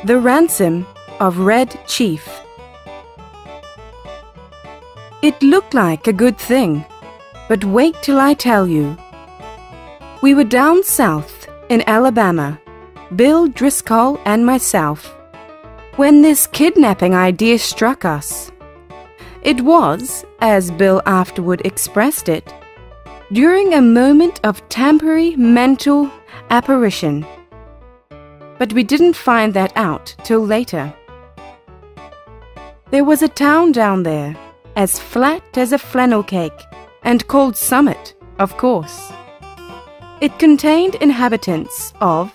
The Ransom of Red Chief. It looked like a good thing, but wait till I tell you. We were down south in Alabama, Bill Driscoll and myself, when this kidnapping idea struck us. It was, as Bill afterward expressed it, during a moment of temporary mental apparition. But we didn't find that out till later. There was a town down there, as flat as a flannel cake, and called Summit, of course. It contained inhabitants of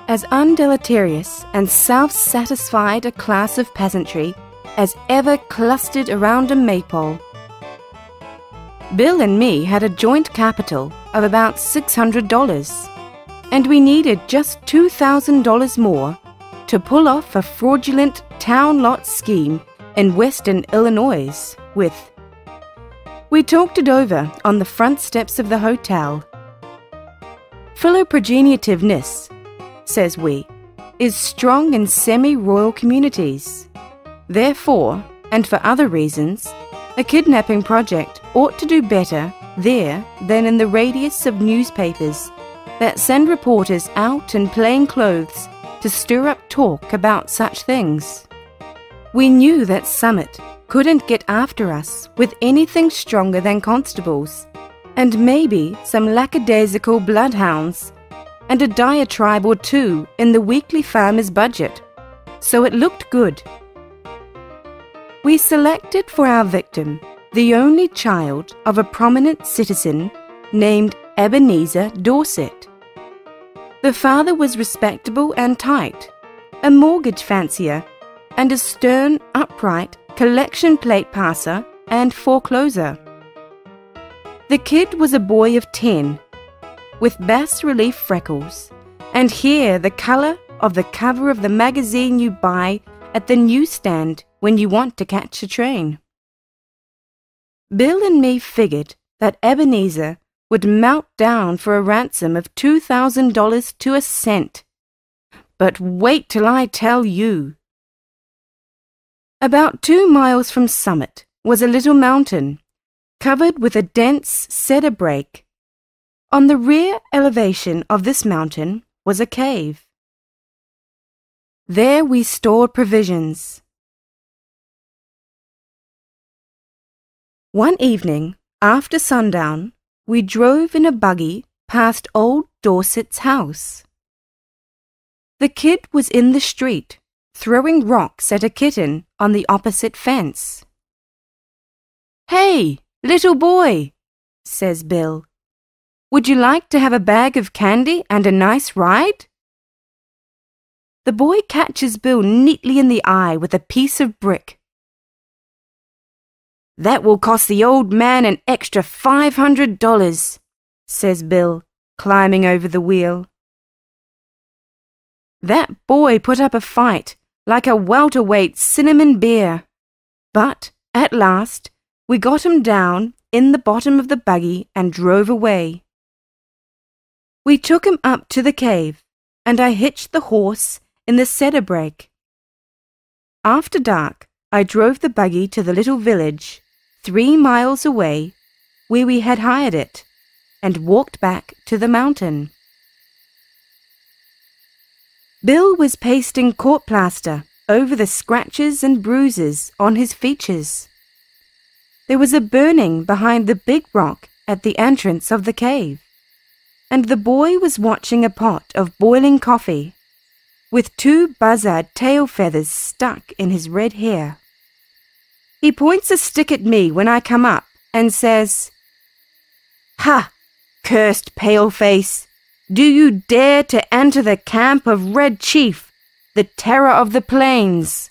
as undeleterious and self-satisfied a class of peasantry as ever clustered around a maypole. Bill and me had a joint capital of about $600, and we needed just $2,000 more to pull off a fraudulent town lot scheme in western Illinois with. We talked it over on the front steps of the hotel. Philoprogenitiveness, says we, is strong in semi-royal communities. Therefore, and for other reasons, a kidnapping project ought to do better there than in the radius of newspapers that send reporters out in plain clothes to stir up talk about such things. We knew that Summit couldn't get after us with anything stronger than constables, and maybe some lackadaisical bloodhounds, and a diatribe or two in the weekly farmer's budget, so it looked good. We selected for our victim the only child of a prominent citizen named Ebenezer Dorset. The father was respectable and tight, a mortgage fancier, and a stern, upright collection plate passer and forecloser. The kid was a boy of 10, with bas-relief freckles, and hair the color of the cover of the magazine you buy at the newsstand when you want to catch a train. Bill and me figured that Ebenezer would melt down for a ransom of $2,000 to a cent. But wait till I tell you. About 2 miles from Summit was a little mountain, covered with a dense cedar brake. On the rear elevation of this mountain was a cave. There we stored provisions. One evening, after sundown, we drove in a buggy past old Dorset's house. The kid was in the street, throwing rocks at a kitten on the opposite fence. "Hey, little boy," says Bill. "Would you like to have a bag of candy and a nice ride?" The boy catches Bill neatly in the eye with a piece of brick. "That will cost the old man an extra $500, says Bill, climbing over the wheel. That boy put up a fight like a welterweight cinnamon bear, but at last we got him down in the bottom of the buggy and drove away. We took him up to the cave, and I hitched the horse in the cedar brake. After dark, I drove the buggy to the little village 3 miles away where we had hired it, and walked back to the mountain. Bill was pasting court plaster over the scratches and bruises on his features. There was a burning behind the big rock at the entrance of the cave, and the boy was watching a pot of boiling coffee, with 2 buzzard tail feathers stuck in his red hair. He points a stick at me when I come up and says, "Ha, cursed paleface! Do you dare to enter the camp of Red Chief, the terror of the plains?"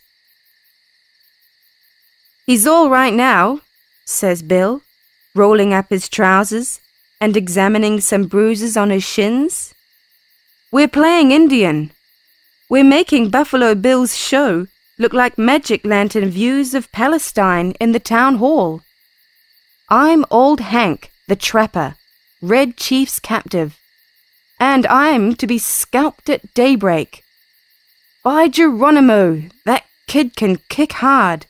"He's all right now," says Bill, rolling up his trousers and examining some bruises on his shins. "We're playing Indian. We're making Buffalo Bill's show look like magic lantern views of Palestine in the town hall. I'm Old Hank, the trapper, Red Chief's captive, and I'm to be scalped at daybreak. By Geronimo, that kid can kick hard.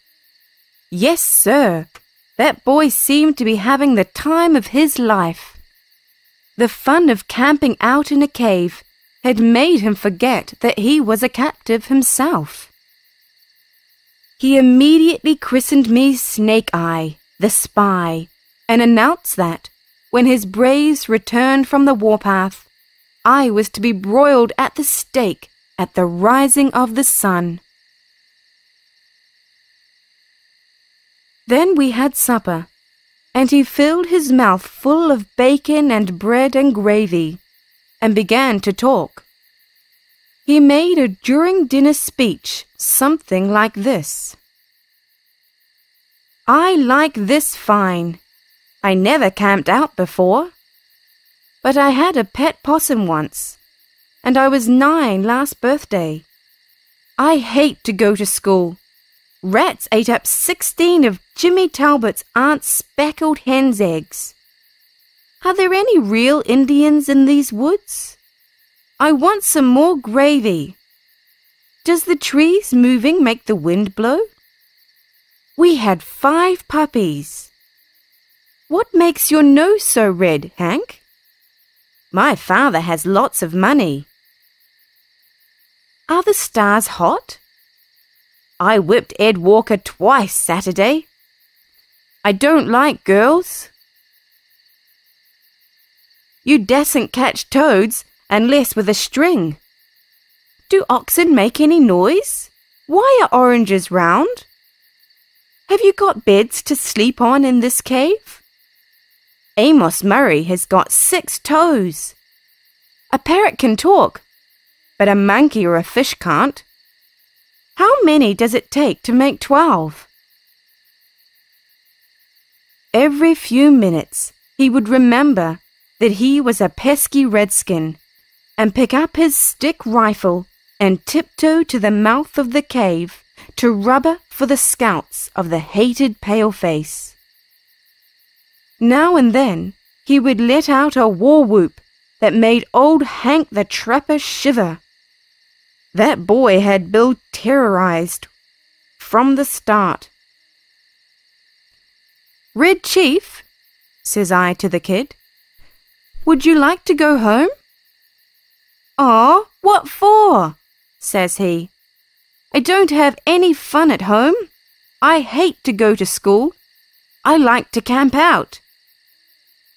Yes, sir, that boy seemed to be having the time of his life. The fun of camping out in a cave had made him forget that he was a captive himself. He immediately christened me Snake Eye, the spy, and announced that, when his braves returned from the warpath, I was to be broiled at the stake at the rising of the sun. Then we had supper, and he filled his mouth full of bacon and bread and gravy, and began to talk. He made a during-dinner speech something like this. I like this fine. I never camped out before. But I had a pet possum once, and I was 9 last birthday. I hate to go to school. Rats ate up 16 of Jimmy Talbot's aunt's speckled hen's eggs. Are there any real Indians in these woods? I want some more gravy. Does the trees moving make the wind blow? We had 5 puppies. What makes your nose so red, Hank? My father has lots of money. Are the stars hot? I whipped Ed Walker twice Saturday. I don't like girls. You dasn't catch toads unless with a string. Do oxen make any noise? Why are oranges round? Have you got beds to sleep on in this cave? Amos Murray has got 6 toes. A parrot can talk, but a monkey or a fish can't. How many does it take to make 12? Every few minutes he would remember that he was a pesky redskin and pick up his stick rifle and tiptoe to the mouth of the cave to rubber for the scouts of the hated paleface. Now and then he would let out a war whoop that made old Hank the Trapper shiver. That boy had Bill terrorized from the start. Red Chief, says I to the kid, would you like to go home? Aw, what for? Says he. I don't have any fun at home. I hate to go to school. I like to camp out.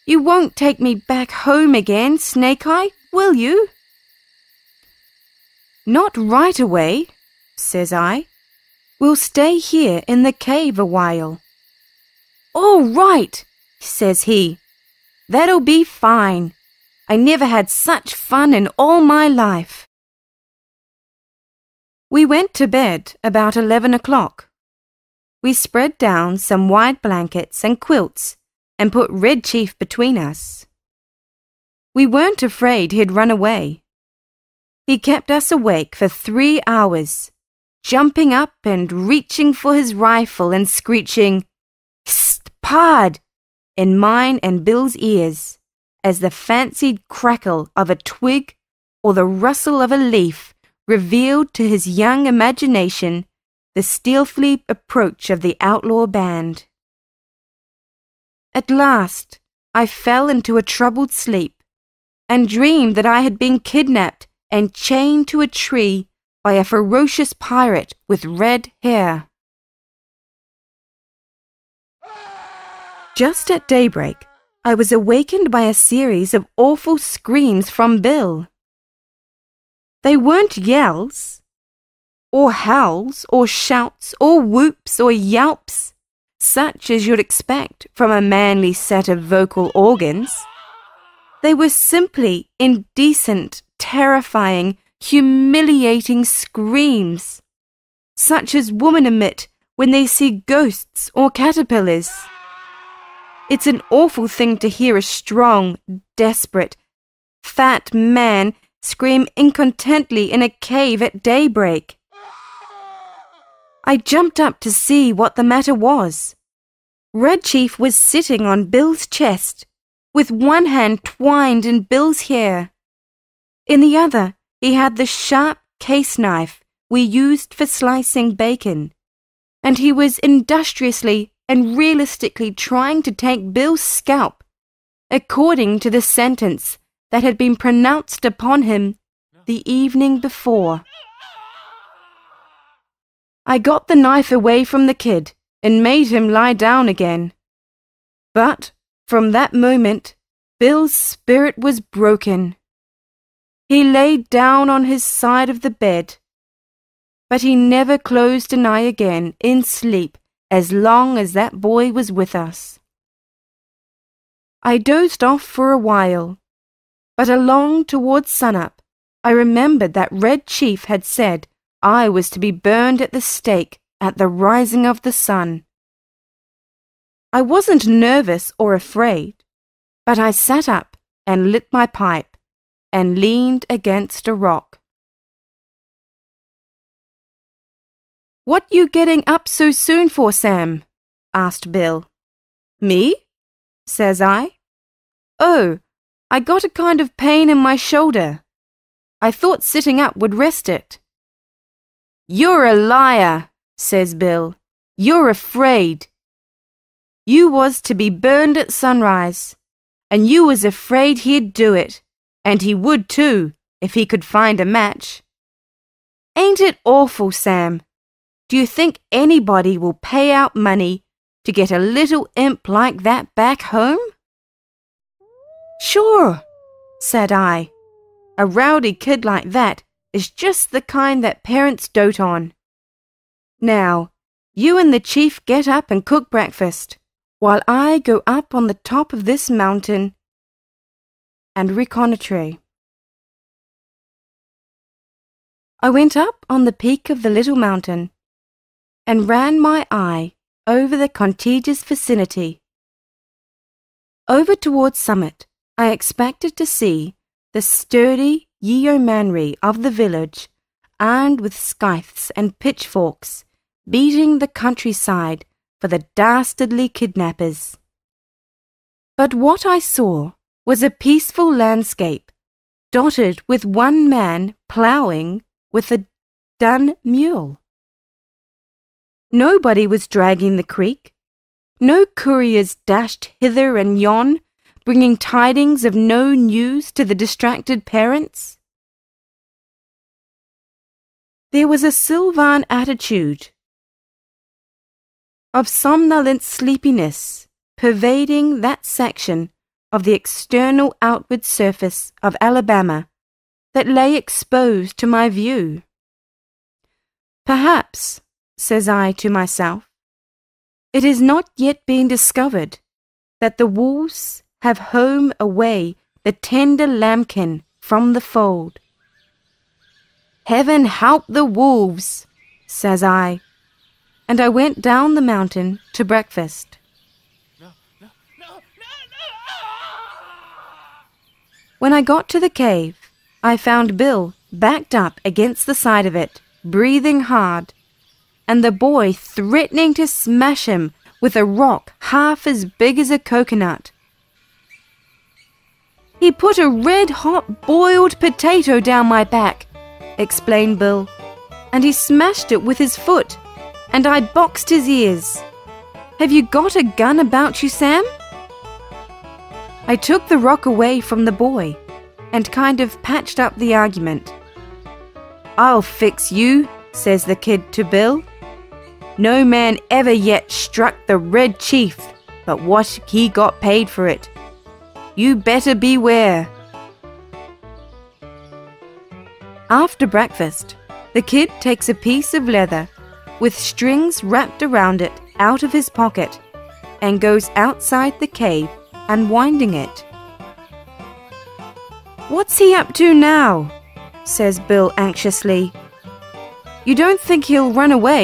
You won't take me back home again, Snake Eye, will you? Not right away, says I. We'll stay here in the cave a while. All right, says he. That'll be fine. I never had such fun in all my life. We went to bed about 11 o'clock. We spread down some wide blankets and quilts and put Red Chief between us. We weren't afraid he'd run away. He kept us awake for 3 hours, jumping up and reaching for his rifle and screeching, "Hist, pard!" in mine and Bill's ears, as the fancied crackle of a twig or the rustle of a leaf revealed to his young imagination the stealthy approach of the outlaw band. At last, I fell into a troubled sleep and dreamed that I had been kidnapped and chained to a tree by a ferocious pirate with red hair. Just at daybreak, I was awakened by a series of awful screams from Bill. They weren't yells, or howls, or shouts, or whoops, or yelps, such as you'd expect from a manly set of vocal organs. They were simply indecent, terrifying, humiliating screams, such as women emit when they see ghosts or caterpillars. It's an awful thing to hear a strong, desperate, fat man scream incontently in a cave at daybreak. I jumped up to see what the matter was. Red Chief was sitting on Bill's chest, with one hand twined in Bill's hair. In the other, he had the sharp case knife we used for slicing bacon, and he was industriously and realistically trying to take Bill's scalp, according to the sentence that had been pronounced upon him the evening before. I got the knife away from the kid and made him lie down again. But from that moment, Bill's spirit was broken. He laid down on his side of the bed, but he never closed an eye again in sleep as long as that boy was with us. I dozed off for a while, but along towards sunup, I remembered that Red Chief had said I was to be burned at the stake at the rising of the sun. I wasn't nervous or afraid, but I sat up and lit my pipe and leaned against a rock. "What you getting up so soon for, Sam?" asked Bill. "Me?" says I. "Oh, I got a kind of pain in my shoulder. I thought sitting up would rest it." "You're a liar," says Bill. "You're afraid. You was to be burned at sunrise, and you was afraid he'd do it, and he would too, if he could find a match. Ain't it awful, Sam? Do you think anybody will pay out money to get a little imp like that back home?" "Sure," said I. "A rowdy kid like that is just the kind that parents dote on. Now, you and the chief get up and cook breakfast, while I go up on the top of this mountain and reconnoitre." I went up on the peak of the little mountain and ran my eye over the contiguous vicinity. Over towards summit, I expected to see the sturdy yeomanry of the village, armed with scythes and pitchforks, beating the countryside for the dastardly kidnappers. But what I saw was a peaceful landscape, dotted with one man ploughing with a dun mule. Nobody was dragging the creek. No couriers dashed hither and yon, bringing tidings of no news to the distracted parents. There was a sylvan attitude of somnolent sleepiness pervading that section of the external outward surface of Alabama that lay exposed to my view. "Perhaps," says I to myself, "it is not yet been discovered that the wolves have home away the tender lambkin from the fold." "Heaven help the wolves," says I, and I went down the mountain to breakfast. When I got to the cave, I found Bill backed up against the side of it, breathing hard, and the boy threatening to smash him with a rock half as big as a coconut. "He put a red-hot boiled potato down my back," explained Bill, "and he smashed it with his foot, and I boxed his ears. Have you got a gun about you, Sam?" I took the rock away from the boy and kind of patched up the argument. "I'll fix you," says the kid to Bill. "No man ever yet struck the Red Chief but what he got paid for it. You better beware." After breakfast, the kid takes a piece of leather with strings wrapped around it out of his pocket and goes outside the cave unwinding it. "What's he up to now?" says Bill anxiously. "You don't think he'll run away,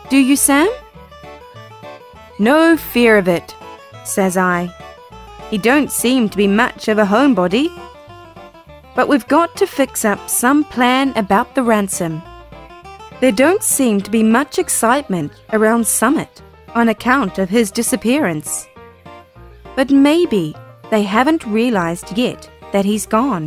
do you, Sam?" "No fear of it," says I. "He don't seem to be much of a homebody. But we've got to fix up some plan about the ransom. There don't seem to be much excitement around Summit on account of his disappearance. But maybe they haven't realized yet that he's gone.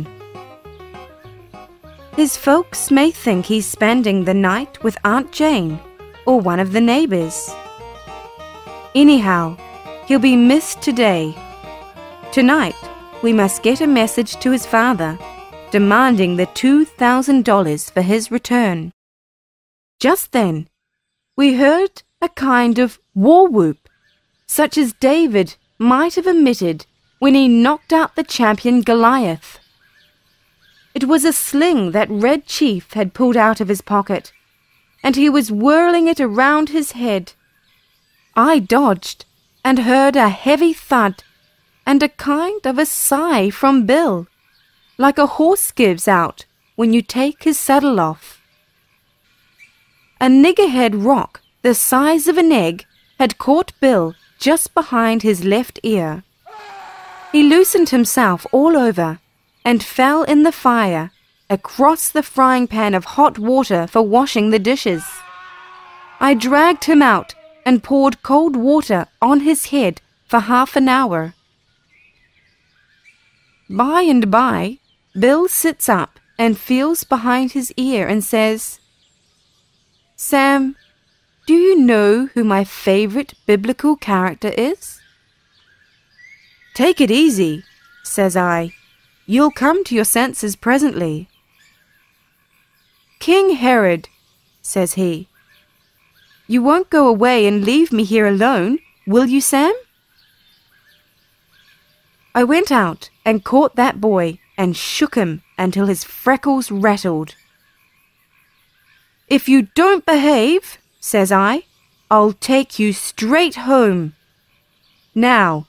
His folks may think he's spending the night with Aunt Jane or one of the neighbors. Anyhow, he'll be missed today. Tonight, we must get a message to his father demanding the $2,000 for his return. Just then, we heard a kind of war whoop, such as David might have emitted when he knocked out the champion Goliath. It was a sling that Red Chief had pulled out of his pocket, and he was whirling it around his head. I dodged and heard a heavy thud and a kind of a sigh from Bill, like a horse gives out when you take his saddle off. A niggerhead rock the size of an egg had caught Bill just behind his left ear. He loosened himself all over and fell in the fire across the frying pan of hot water for washing the dishes. I dragged him out and poured cold water on his head for half an hour. By and by, Bill sits up and feels behind his ear and says, "Sam, do you know who my favorite biblical character is?" "Take it easy," says I. "You'll come to your senses presently." "King Herod," says he. "You won't go away and leave me here alone, will you, Sam?" I went out and caught that boy and shook him until his freckles rattled. "If you don't behave," says I, "I'll take you straight home. Now,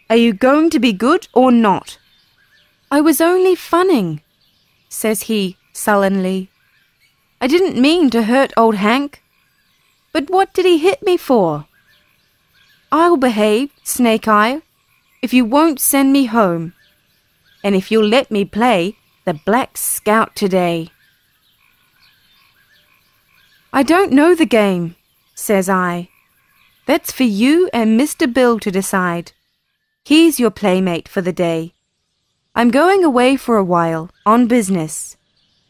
are you going to be good or not?" "I was only funning," says he sullenly. "I didn't mean to hurt old Hank. But what did he hit me for?" "I'll behave, Snake Eye, if you won't send me home, and if you'll let me play the Black Scout today." "I don't know the game," says I. "That's for you and Mr. Bill to decide. He's your playmate for the day. I'm going away for a while, on business.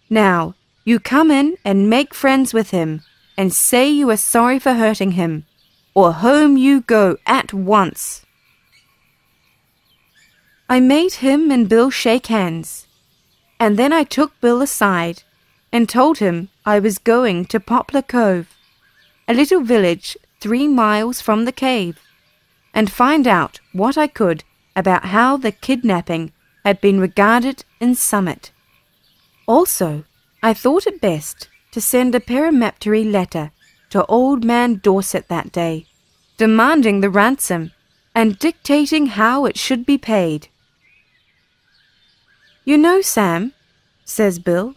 Now, you come in and make friends with him, and say you are sorry for hurting him, or home you go at once." I made him and Bill shake hands, and then I took Bill aside and told him I was going to Poplar Cove, a little village 3 miles from the cave, and find out what I could about how the kidnapping had been regarded in Summit. Also, I thought it best to send a peremptory letter to Old Man Dorset that day, demanding the ransom and dictating how it should be paid. "You know, Sam," says Bill,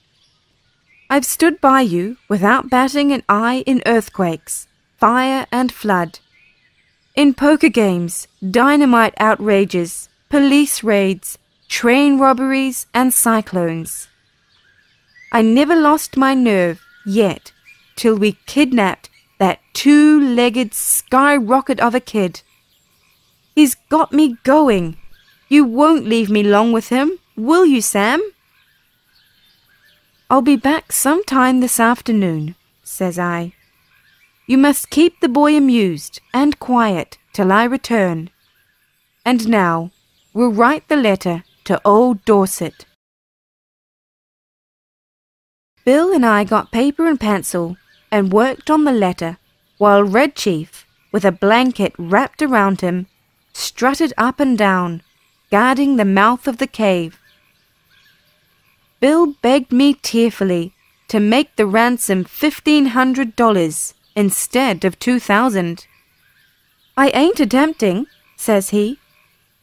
"I've stood by you without batting an eye in earthquakes, fire and flood, in poker games, dynamite outrages, police raids, train robberies and cyclones. I never lost my nerve yet till we kidnapped that 2-legged skyrocket of a kid. He's got me going. You won't leave me long with him, will you, Sam?" "I'll be back sometime this afternoon," says I. "You must keep the boy amused and quiet till I return. And now, we'll write the letter to old Dorset." Bill and I got paper and pencil and worked on the letter while Red Chief, with a blanket wrapped around him, strutted up and down, guarding the mouth of the cave. Bill begged me tearfully to make the ransom $1,500 instead of $2,000. "I ain't attempting," says he,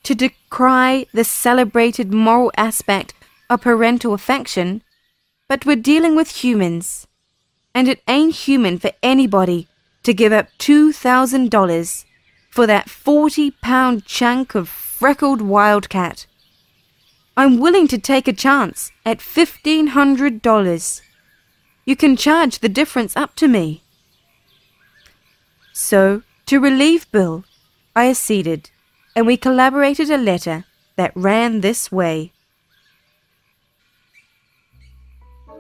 "to decry the celebrated moral aspect of parental affection, but we're dealing with humans, and it ain't human for anybody to give up $2,000 for that 40-pound chunk of freckled wildcat. I'm willing to take a chance at $1,500. You can charge the difference up to me." So, to relieve Bill, I acceded, and we collaborated a letter that ran this way.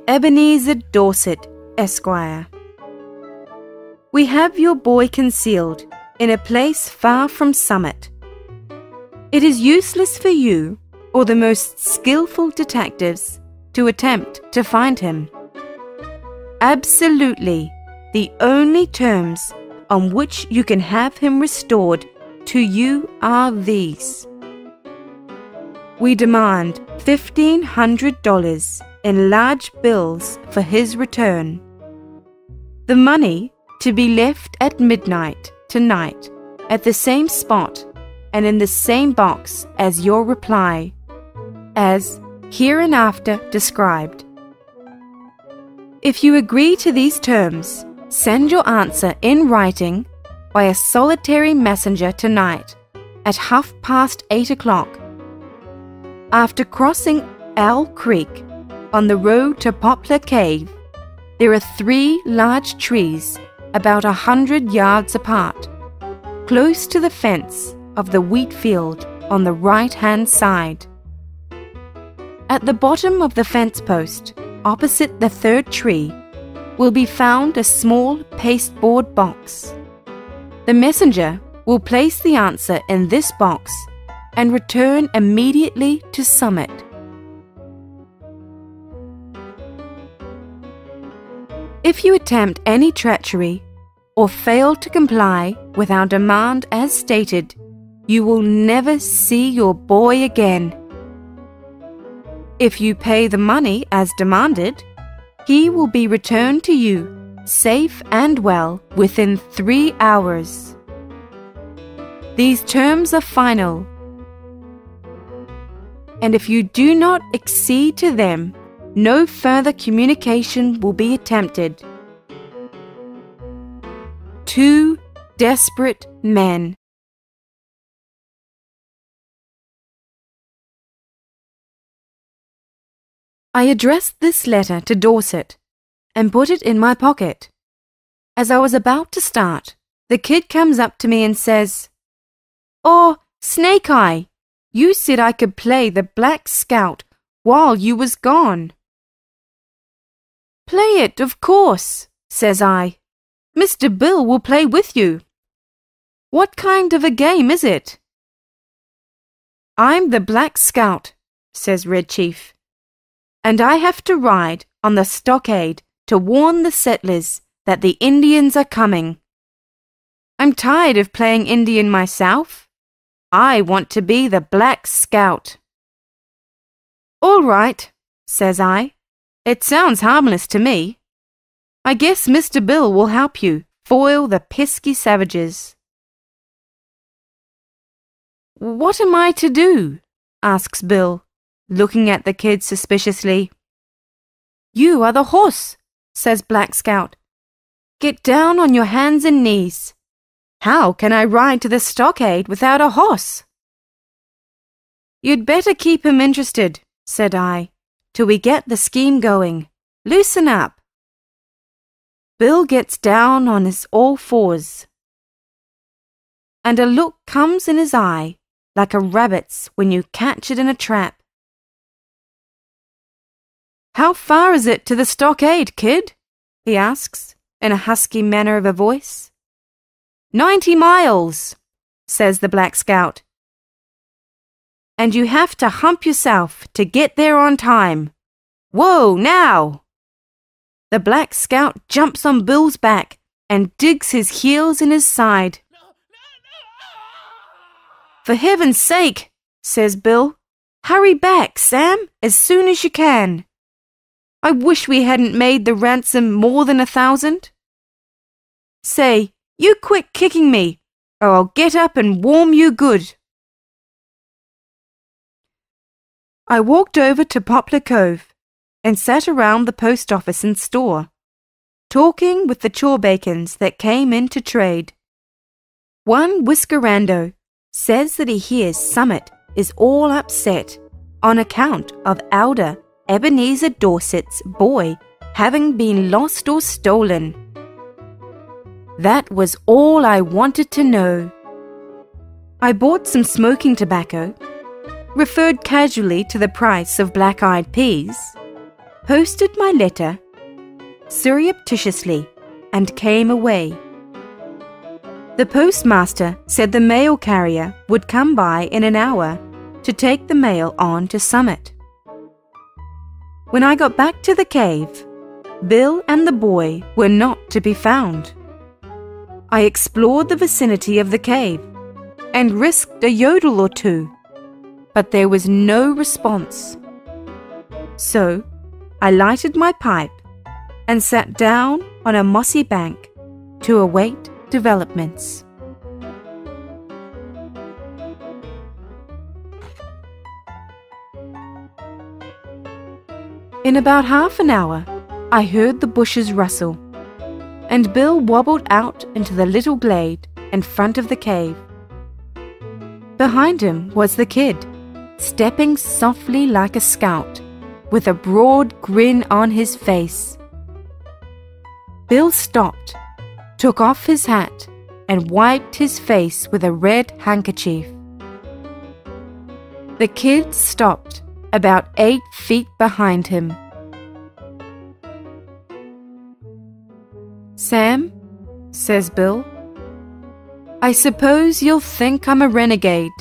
Ebenezer Dorset, Esquire. We have your boy concealed in a place far from Summit. It is useless for you or the most skillful detectives to attempt to find him. Absolutely, the only terms on which you can have him restored to you are these. We demand $1,500 in large bills for his return. The money to be left at midnight tonight at the same spot and in the same box as your reply, as hereinafter described. If you agree to these terms, send your answer in writing by a solitary messenger tonight at 8:30 o'clock. After crossing Owl Creek on the road to Poplar Cave, there are 3 large trees about 100 yards apart, close to the fence of the wheat field on the right-hand side. At the bottom of the fence post, opposite the 3rd tree, will be found a small pasteboard box. The messenger will place the answer in this box and return immediately to Summit. If you attempt any treachery or fail to comply with our demand as stated, you will never see your boy again. If you pay the money as demanded, he will be returned to you safe and well within 3 hours. These terms are final, and if you do not accede to them, no further communication will be attempted. 2 desperate men. I addressed this letter to Dorset and put it in my pocket. As I was about to start, the kid comes up to me and says, "Oh, Snake Eye, you said I could play the Black Scout while you was gone." "Play it, of course," says I. "Mr. Bill will play with you." "What kind of a game is it?" "I'm the Black Scout," says Red Chief, "and I have to ride on the stockade to warn the settlers that the Indians are coming. I'm tired of playing Indian myself. I want to be the Black Scout." "All right," says I. "It sounds harmless to me. I guess Mr. Bill will help you foil the pesky savages." "What am I to do?" asks Bill, looking at the kid suspiciously. "You are the horse," says Black Scout. "Get down on your hands and knees. How can I ride to the stockade without a horse?" "You'd better keep him interested," said I, "till we get the scheme going. Loosen up." Bill gets down on his all fours, and a look comes in his eye like a rabbit's when you catch it in a trap. "How far is it to the stockade, kid?" he asks, in a husky manner of a voice. 90 miles, says the Black Scout. "And you have to hump yourself to get there on time. Whoa, now!" The Black Scout jumps on Bill's back and digs his heels in his side. "For heaven's sake," says Bill, "hurry back, Sam, as soon as you can. I wish we hadn't made the ransom more than 1,000. Say, you quit kicking me, or I'll get up and warm you good." I walked over to Poplar Cove and sat around the post office and store, talking with the chawbacons that came in to trade. One whiskerando says that he hears Summit is all upset on account of elder Ebenezer Dorset's boy having been lost or stolen. That was all I wanted to know. I bought some smoking tobacco, referred casually to the price of black-eyed peas, posted my letter surreptitiously and came away. The postmaster said the mail carrier would come by in an hour to take the mail on to Summit. When I got back to the cave, Bill and the boy were not to be found. I explored the vicinity of the cave and risked a yodel or two, but there was no response. So I lighted my pipe and sat down on a mossy bank to await developments. In about half an hour, I heard the bushes rustle, and Bill wobbled out into the little glade in front of the cave. Behind him was the kid, stepping softly like a scout, with a broad grin on his face. Bill stopped, took off his hat, and wiped his face with a red handkerchief. The kid stopped about 8 feet behind him. "Sam," says Bill, "I suppose you'll think I'm a renegade,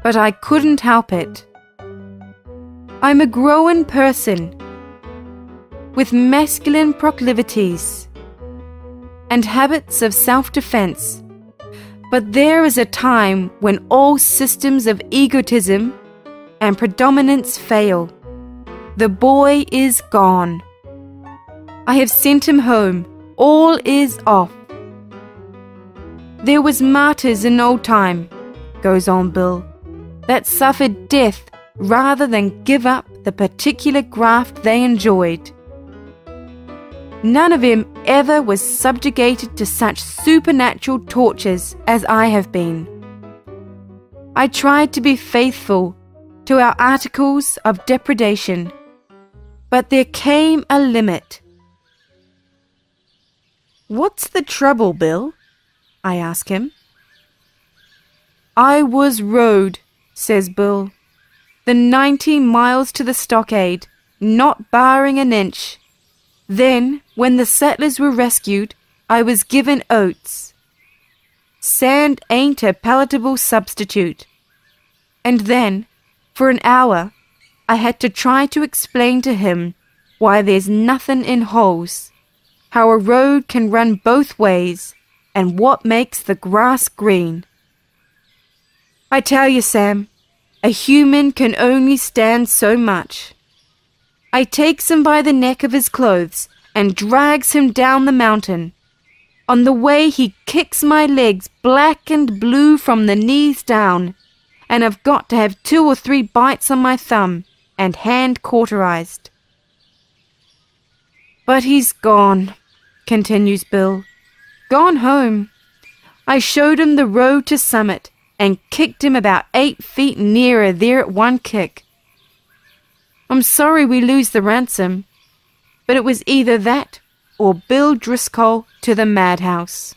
but I couldn't help it. I'm a grown person with masculine proclivities and habits of self-defense, but there is a time when all systems of egotism and predominance fail. The boy is gone. I have sent him home. All is off. There was martyrs in old time," goes on Bill, "that suffered death rather than give up the particular graft they enjoyed. None of them ever was subjugated to such supernatural tortures as I have been. I tried to be faithful to our articles of depredation, but there came a limit." "What's the trouble, Bill?" I ask him. "I was rode," says Bill, "the 19 miles to the stockade, not barring an inch. Then, when the settlers were rescued, I was given oats. Sand ain't a palatable substitute. And then, for an hour, I had to try to explain to him why there's nothing in holes, how a road can run both ways, and what makes the grass green. I tell you, Sam, a human can only stand so much. I takes him by the neck of his clothes and drags him down the mountain. On the way he kicks my legs black and blue from the knees down, and I've got to have 2 or 3 bites on my thumb and hand cauterized. But he's gone," continues Bill. "Gone home. I showed him the road to Summit and kicked him about 8 feet nearer there at one kick. I'm sorry we lose the ransom, but it was either that or Bill Driscoll to the madhouse."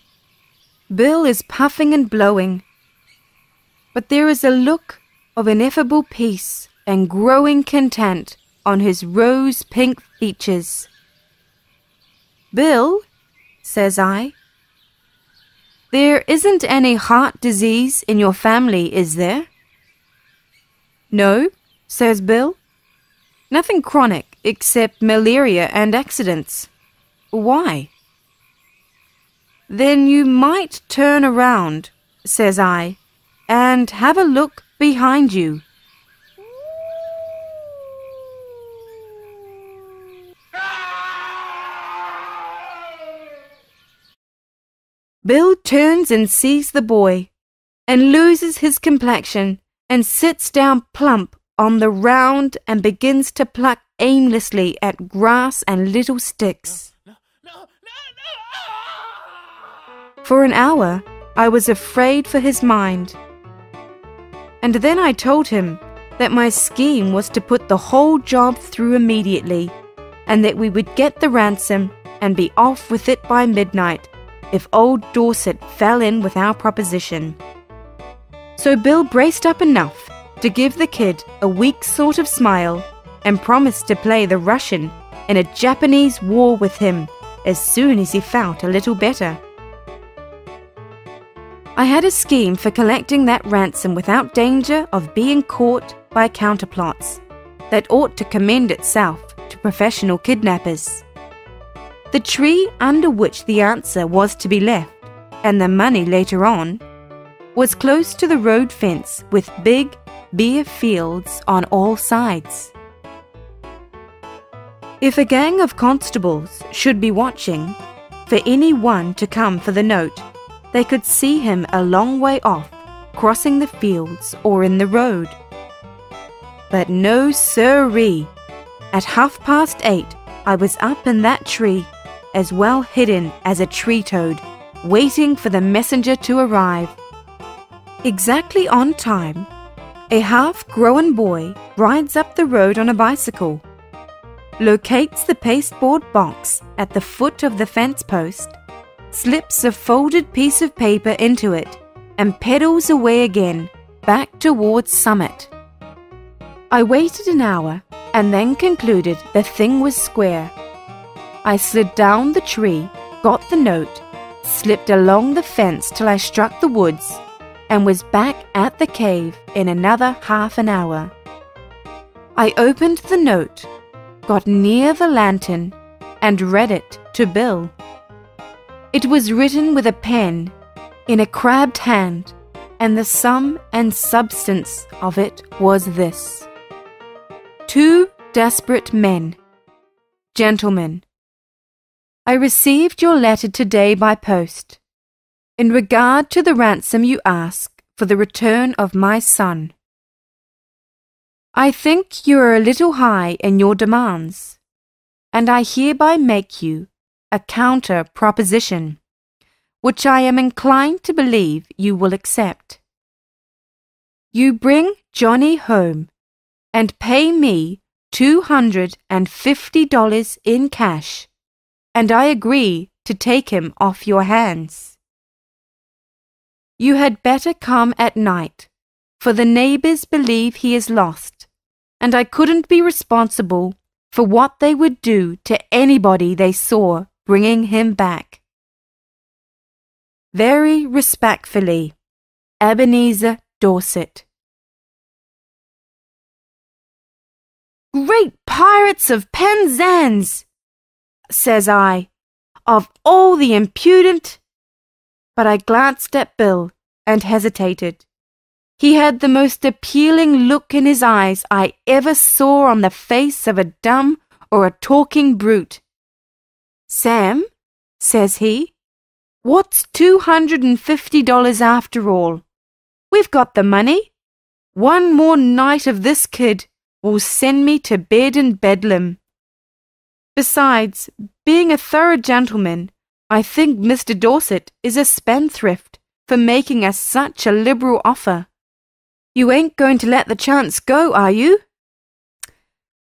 Bill is puffing and blowing, but there is a look of ineffable peace and growing content on his rose-pink features. "Bill," says I, "there isn't any heart disease in your family, is there?" "No," says Bill. "Nothing chronic except malaria and accidents." "Why?" "Then you might turn around," says I, "and have a look behind you." Bill turns and sees the boy, and loses his complexion and sits down plump on the round and begins to pluck aimlessly at grass and little sticks. For an hour, I was afraid for his mind. And then I told him that my scheme was to put the whole job through immediately, and that we would get the ransom and be off with it by midnight if old Dorset fell in with our proposition. So Bill braced up enough to give the kid a weak sort of smile and promised to play the Russian in a Japanese war with him as soon as he felt a little better. I had a scheme for collecting that ransom without danger of being caught by counterplots that ought to commend itself to professional kidnappers. The tree under which the answer was to be left, and the money later on, was close to the road fence with big beer fields on all sides. If a gang of constables should be watching for any one to come for the note, they could see him a long way off, crossing the fields or in the road. But no siree. At 8:30, I was up in that tree, as well hidden as a tree toad, waiting for the messenger to arrive. Exactly on time, a half-grown boy rides up the road on a bicycle, locates the pasteboard box at the foot of the fence post, slips a folded piece of paper into it, and pedals away again, back towards Summit. I waited an hour and then concluded the thing was square. I slid down the tree, got the note, slipped along the fence till I struck the woods, and was back at the cave in another half an hour. I opened the note, got near the lantern, and read it to Bill. It was written with a pen in a crabbed hand, and the sum and substance of it was this: 2 desperate men. Gentlemen, I received your letter today by post, in regard to the ransom you ask for the return of my son. I think you are a little high in your demands, and I hereby make you a counter proposition, which I am inclined to believe you will accept. You bring Johnny home and pay me $250 in cash, and I agree to take him off your hands. You had better come at night, for the neighbors believe he is lost, and I couldn't be responsible for what they would do to anybody they saw bringing him back. Very respectfully, Ebenezer Dorset. Great pirates of Penzance, says I, of all the impudent... But I glanced at Bill and hesitated. He had the most appealing look in his eyes I ever saw on the face of a dumb or a talking brute. Sam, says he, what's $250 after all? We've got the money. One more night of this kid will send me to bed in Bedlam. Besides, being a thorough gentleman, I think Mr. Dorset is a spendthrift for making us such a liberal offer. You ain't going to let the chance go, are you?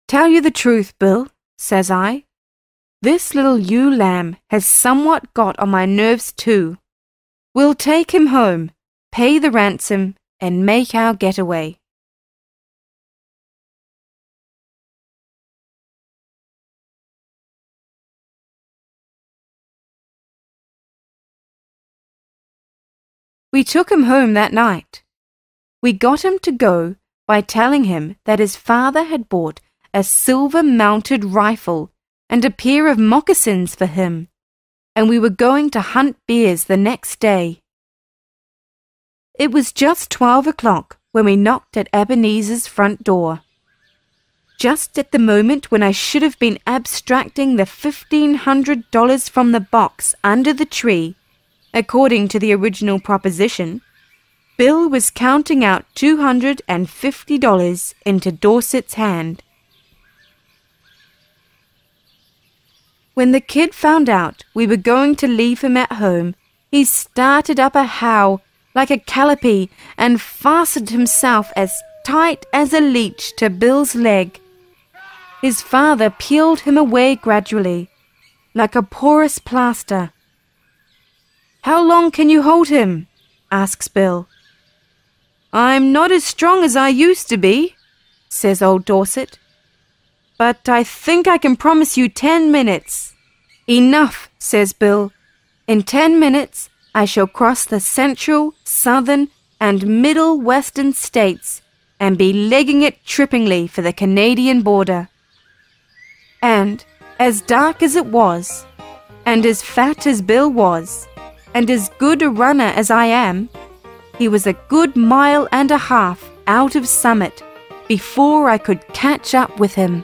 Tell you the truth, Bill, says I. This little ewe lamb has somewhat got on my nerves too. We'll take him home, pay the ransom, and make our getaway. We took him home that night. We got him to go by telling him that his father had bought a silver-mounted rifle and a pair of moccasins for him, and we were going to hunt bears the next day. It was just 12 o'clock when we knocked at Ebenezer's front door. Just at the moment when I should have been abstracting the $1,500 from the box under the tree, according to the original proposition, Bill was counting out $250 into Dorset's hand. When the kid found out we were going to leave him at home, he started up a howl like a calliope and fastened himself as tight as a leech to Bill's leg. His father peeled him away gradually, like a porous plaster. "How long can you hold him?" asks Bill. "I'm not as strong as I used to be," says old Dorset. but I think I can promise you 10 minutes. Enough, says Bill. In 10 minutes, I shall cross the central, southern, and middle western states and be legging it trippingly for the Canadian border. And, as dark as it was, and as fat as Bill was, and as good a runner as I am, he was a good mile and a half out of Summit before I could catch up with him.